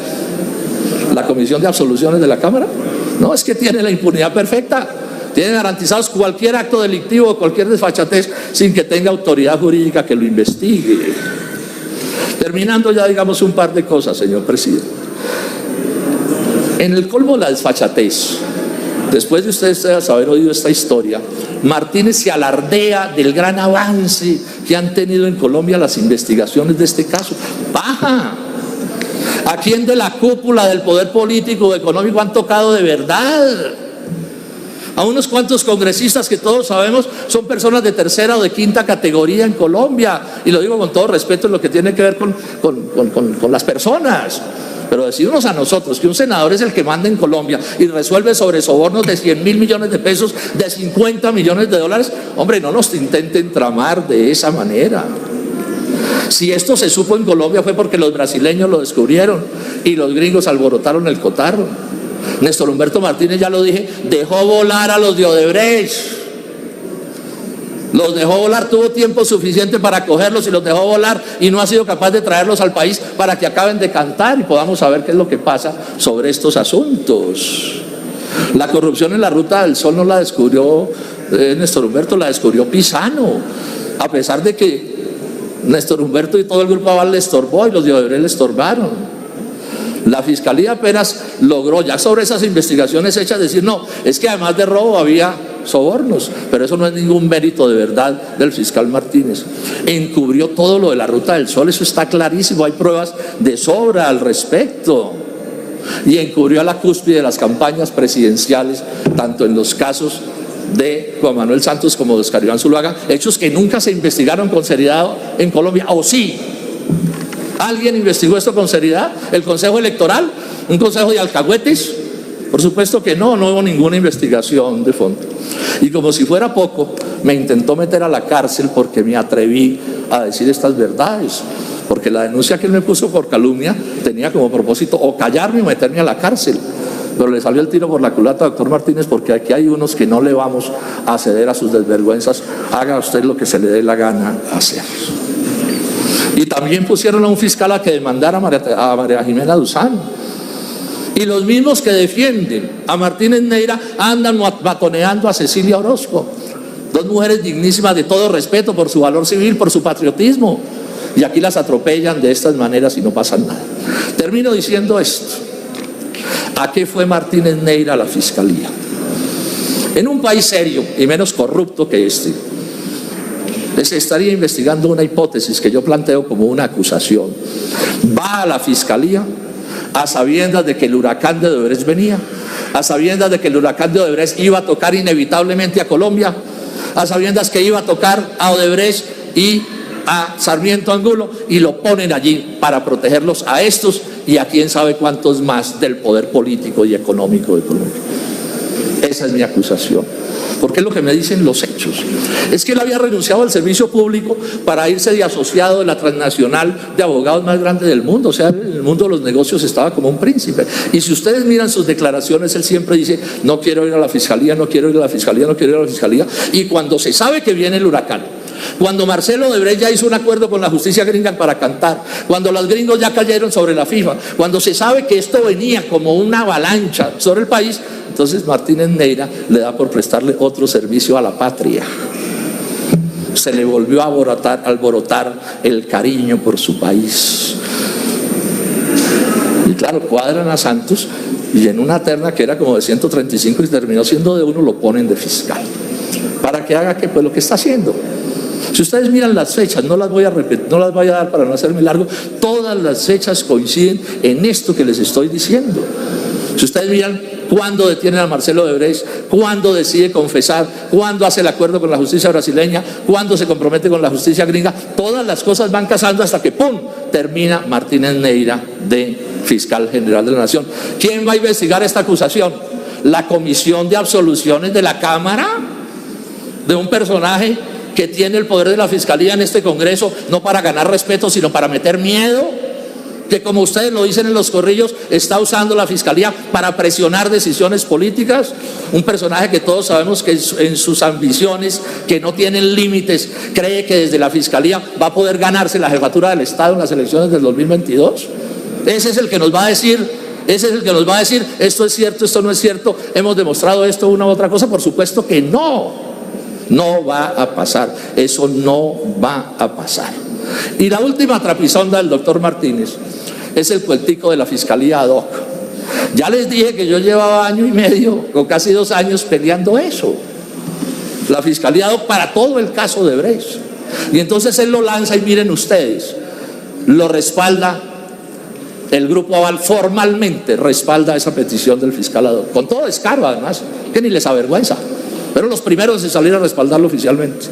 ¿La Comisión de Absoluciones de la Cámara? No, es que tiene la impunidad perfecta. Tiene garantizados cualquier acto delictivo o cualquier desfachatez sin que tenga autoridad jurídica que lo investigue. Terminando ya, digamos, un par de cosas, señor presidente. En el colmo de la desfachatez, después de ustedes haber oído esta historia, Martínez se alardea del gran avance que han tenido en Colombia las investigaciones de este caso. ¡Baja! ¿A quién de la cúpula del poder político o económico han tocado de verdad? A unos cuantos congresistas que todos sabemos son personas de tercera o de quinta categoría en Colombia, y lo digo con todo respeto en lo que tiene que ver con las personas. Pero decirnos a nosotros que un senador es el que manda en Colombia y resuelve sobre sobornos de 100.000 millones de pesos, de 50 millones de dólares, hombre, no nos intenten tramar de esa manera. Si esto se supo en Colombia fue porque los brasileños lo descubrieron y los gringos alborotaron el cotarro. Néstor Humberto Martínez, ya lo dije, dejó volar a los de Odebrecht. Los dejó volar, tuvo tiempo suficiente para cogerlos y los dejó volar y no ha sido capaz de traerlos al país para que acaben de cantar y podamos saber qué es lo que pasa sobre estos asuntos. La corrupción en la Ruta del Sol no la descubrió Néstor Humberto, la descubrió Pisano, a pesar de que Néstor Humberto y todo el grupo Aval le estorbó y los de Odebrecht le estorbaron. La fiscalía apenas logró ya sobre esas investigaciones hechas decir no, es que además de robo había sobornos, pero eso no es ningún mérito de verdad del fiscal Martínez. Encubrió todo lo de la Ruta del Sol, eso está clarísimo, hay pruebas de sobra al respecto. Y encubrió a la cúspide de las campañas presidenciales, tanto en los casos de Juan Manuel Santos como de Oscar Iván Zuluaga, hechos que nunca se investigaron con seriedad en Colombia, ¿o sí? ¿Alguien investigó esto con seriedad? ¿El Consejo Electoral? ¿Un consejo de alcahuetes? Por supuesto que no hubo ninguna investigación de fondo. Y como si fuera poco, me intentó meter a la cárcel porque me atreví a decir estas verdades, porque la denuncia que él me puso por calumnia tenía como propósito o callarme o meterme a la cárcel. Pero le salió el tiro por la culata, doctor Martínez, porque aquí hay unos que no le vamos a ceder a sus desvergüenzas. Haga usted lo que se le dé la gana hacer. Y también pusieron a un fiscal a que demandara a María Jimena Duzán. Y los mismos que defienden a Martínez Neira andan matoneando a Cecilia Orozco. Dos mujeres dignísimas de todo respeto por su valor civil, por su patriotismo. Y aquí las atropellan de estas maneras y no pasa nada. Termino diciendo esto. ¿A qué fue Martínez Neira a la fiscalía? En un país serio y menos corrupto que este, se estaría investigando una hipótesis que yo planteo como una acusación. Va a la fiscalía a sabiendas de que el huracán de Odebrecht venía, a sabiendas de que el huracán de Odebrecht iba a tocar inevitablemente a Colombia, a sabiendas que iba a tocar a Odebrecht y a Sarmiento Angulo, y lo ponen allí para protegerlos a estos y a quién sabe cuántos más del poder político y económico de Colombia. Esa es mi acusación, porque es lo que me dicen los hechos. Es que él había renunciado al servicio público para irse de asociado de la transnacional de abogados más grande del mundo. O sea, en el mundo de los negocios estaba como un príncipe. Y si ustedes miran sus declaraciones, él siempre dice, no quiero ir a la fiscalía, no quiero ir a la fiscalía, no quiero ir a la fiscalía. Y cuando se sabe que viene el huracán, cuando Marcelo Odebrecht ya hizo un acuerdo con la justicia gringa para cantar, cuando los gringos ya cayeron sobre la FIFA, cuando se sabe que esto venía como una avalancha sobre el país, entonces Martínez Neira le da por prestarle otro servicio a la patria. Se le volvió a alborotar el cariño por su país. Y claro, cuadran a Santos y en una terna que era como de 135 y terminó siendo de 1, lo ponen de fiscal. ¿Para que haga qué? Pues lo que está haciendo. Si ustedes miran las fechas, no las voy a repetir, no las voy a dar para no hacerme largo, todas las fechas coinciden en esto que les estoy diciendo. Si ustedes miran cuándo detienen a Marcelo Odebrecht, cuándo decide confesar, cuándo hace el acuerdo con la justicia brasileña, cuándo se compromete con la justicia gringa, todas las cosas van casando hasta que ¡pum!, termina Martínez Neira de fiscal general de la Nación. ¿Quién va a investigar esta acusación? La Comisión de Absoluciones de la Cámara, de un personaje que tiene el poder de la fiscalía en este Congreso, no para ganar respeto, sino para meter miedo, que como ustedes lo dicen en los corrillos, está usando la fiscalía para presionar decisiones políticas. Un personaje que todos sabemos que en sus ambiciones, que no tienen límites, cree que desde la fiscalía va a poder ganarse la jefatura del Estado en las elecciones del 2022. Ese es el que nos va a decir, esto es cierto, esto no es cierto, hemos demostrado esto, una u otra cosa. Por supuesto que no va a pasar, eso no va a pasar. Y la última trapisonda del doctor Martínez es el cuentico de la fiscalía ad hoc. Ya les dije que yo llevaba 1 año y medio o casi 2 años peleando eso, la fiscalía ad hoc para todo el caso de Odebrecht. Y entonces él lo lanza y miren ustedes, lo respalda el grupo Aval, formalmente respalda esa petición del fiscal ad hoc, con todo descaro además, que ni les avergüenza. Pero los primeros en salir a respaldarlo oficialmente.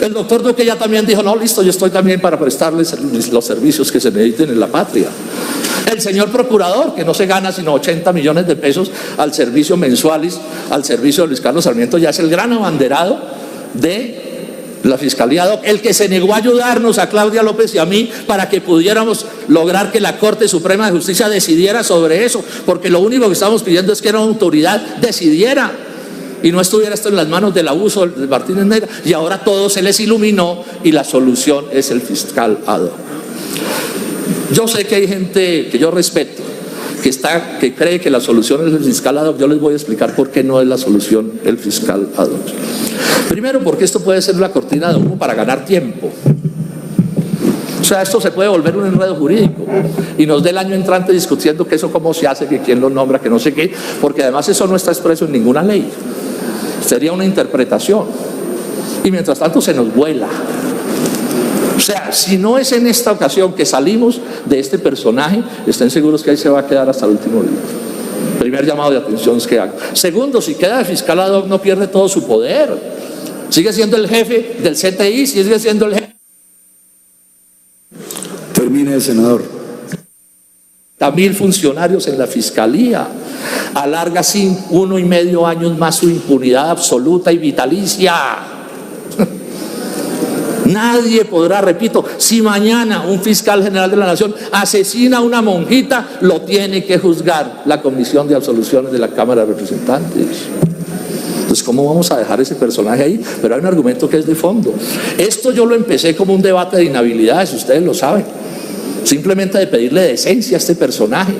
El doctor Duque ya también dijo, no, listo, yo estoy también para prestarles los servicios que se necesiten en la patria. El señor procurador, que no se gana sino 80 millones de pesos al servicio mensuales, al servicio de Luis Carlos Sarmiento, ya es el gran abanderado de la fiscalía ad hoc, el que se negó a ayudarnos a Claudia López y a mí para que pudiéramos lograr que la Corte Suprema de Justicia decidiera sobre eso, porque lo único que estábamos pidiendo es que una autoridad decidiera. y no estuviera esto en las manos del abuso de Martínez Neira, y ahora todo se les iluminó y la solución es el fiscal ad hoc. Yo sé que hay gente que yo respeto que cree que la solución es el fiscal ad hoc. Yo les voy a explicar por qué no es la solución el fiscal ad hoc. Primero, porque esto puede ser una cortina de humo para ganar tiempo. O sea, esto se puede volver un enredo jurídico y nos dé el año entrante discutiendo que eso cómo se hace, que quién lo nombra, que no sé qué, porque además eso no está expreso en ninguna ley. Sería una interpretación y mientras tanto se nos vuela. O sea, si no es en esta ocasión que salimos de este personaje, estén seguros que ahí se va a quedar hasta el último día. Primer llamado de atención que hago. Segundo, si queda de fiscal ad hoc no pierde todo su poder. Sigue siendo el jefe del CTI, sigue siendo el jefe. Termine, senador. 1000 funcionarios en la fiscalía. Alarga 1,5 años más su impunidad absoluta y vitalicia. Nadie podrá, repito, si mañana un fiscal general de la Nación asesina a una monjita, lo tiene que juzgar la Comisión de Absoluciones de la Cámara de Representantes. Entonces, ¿cómo vamos a dejar ese personaje ahí? Pero hay un argumento que es de fondo. Esto yo lo empecé como un debate de inhabilidades, ustedes lo saben. Simplemente de pedirle decencia a este personaje,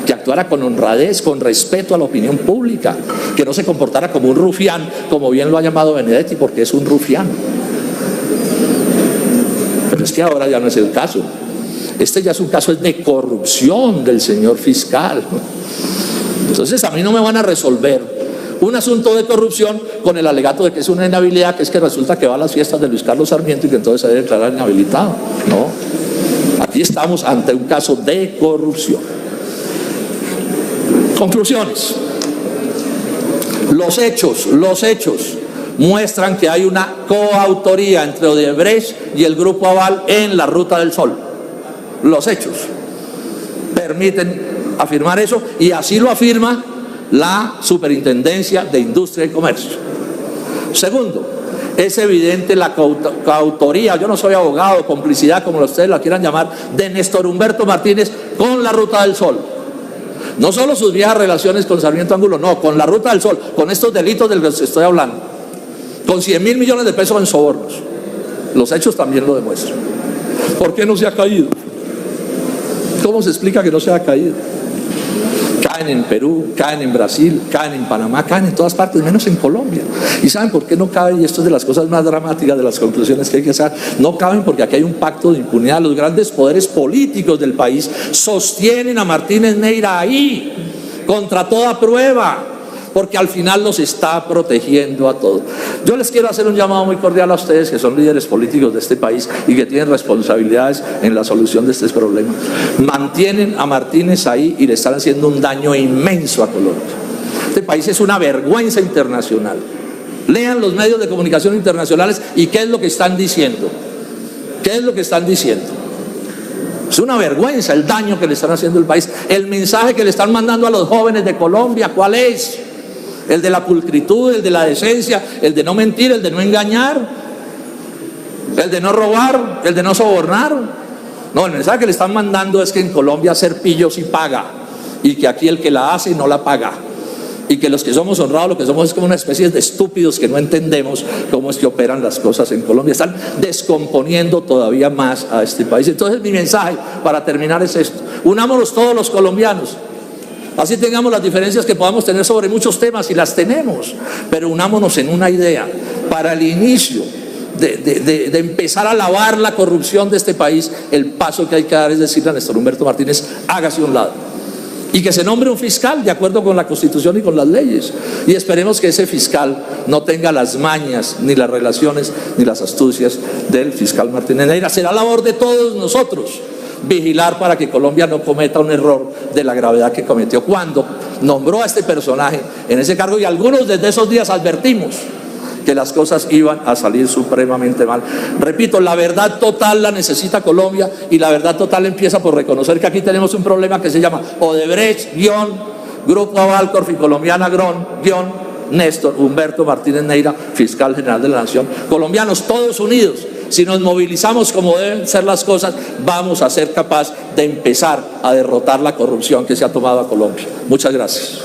que actuara con honradez, con respeto a la opinión pública, que no se comportara como un rufián, como bien lo ha llamado Benedetti, porque es un rufián. Pero es que ahora ya no es el caso. Este ya es un caso de corrupción del señor fiscal. Entonces a mí no me van a resolver un asunto de corrupción con el alegato de que es una inhabilidad, que es que resulta que va a las fiestas de Luis Carlos Sarmiento y que entonces se debe declarar inhabilitado. No, aquí estamos ante un caso de corrupción. Conclusiones. Los hechos muestran que hay una coautoría entre Odebrecht y el Grupo Aval en la Ruta del Sol. Los hechos permiten afirmar eso, y así lo afirma la Superintendencia de Industria y Comercio. Segundo, es evidente la coautoría, yo no soy abogado, complicidad, como ustedes la quieran llamar, de Néstor Humberto Martínez con la Ruta del Sol. No solo sus viejas relaciones con Sarmiento Angulo, no, con la Ruta del Sol, con estos delitos de los que estoy hablando, con 100.000 millones de pesos en sobornos. Los hechos también lo demuestran. ¿Por qué no se ha caído? ¿Cómo se explica que no se ha caído? Caen en Perú, caen en Brasil, caen en Panamá, caen en todas partes, menos en Colombia. ¿Y saben por qué no caen? Y esto es de las cosas más dramáticas, de las conclusiones que hay que hacer. No caben porque aquí hay un pacto de impunidad. Los grandes poderes políticos del país sostienen a Martínez Neira ahí, contra toda prueba, porque al final los está protegiendo a todos. Yo les quiero hacer un llamado muy cordial a ustedes, que son líderes políticos de este país y que tienen responsabilidades en la solución de este problema. Mantienen a Martínez ahí y le están haciendo un daño inmenso a Colombia. Este país es una vergüenza internacional. Lean los medios de comunicación internacionales y qué es lo que están diciendo. ¿Qué es lo que están diciendo? Es una vergüenza el daño que le están haciendo al país. El mensaje que le están mandando a los jóvenes de Colombia, ¿cuál es? El de la pulcritud, el de la decencia, el de no mentir, el de no engañar, el de no robar, el de no sobornar. No, el mensaje que le están mandando es que en Colombia hacer pillo sí paga, y que aquí el que la hace no la paga, y que los que somos honrados lo que somos es como una especie de estúpidos que no entendemos cómo es que operan las cosas en Colombia. Están descomponiendo todavía más a este país. Entonces mi mensaje para terminar es esto: unámonos todos los colombianos. Así tengamos las diferencias que podamos tener sobre muchos temas, y las tenemos, pero unámonos en una idea para el inicio de empezar a lavar la corrupción de este país. El paso que hay que dar es decirle a Néstor Humberto Martínez: hágase a un lado, y que se nombre un fiscal de acuerdo con la Constitución y con las leyes, y esperemos que ese fiscal no tenga las mañas, ni las relaciones, ni las astucias del fiscal Martínez Neira. Será labor de todos nosotros vigilar para que Colombia no cometa un error de la gravedad que cometió cuando nombró a este personaje en ese cargo, y algunos desde esos días advertimos que las cosas iban a salir supremamente mal. Repito, la verdad total la necesita Colombia, y la verdad total empieza por reconocer que aquí tenemos un problema que se llama Odebrecht, Grupo Aval, Corficolombiana, Néstor Humberto Martínez Neira, fiscal general de la Nación. Colombianos, todos unidos, si nos movilizamos como deben ser las cosas, vamos a ser capaces de empezar a derrotar la corrupción que se ha tomado a Colombia. Muchas gracias.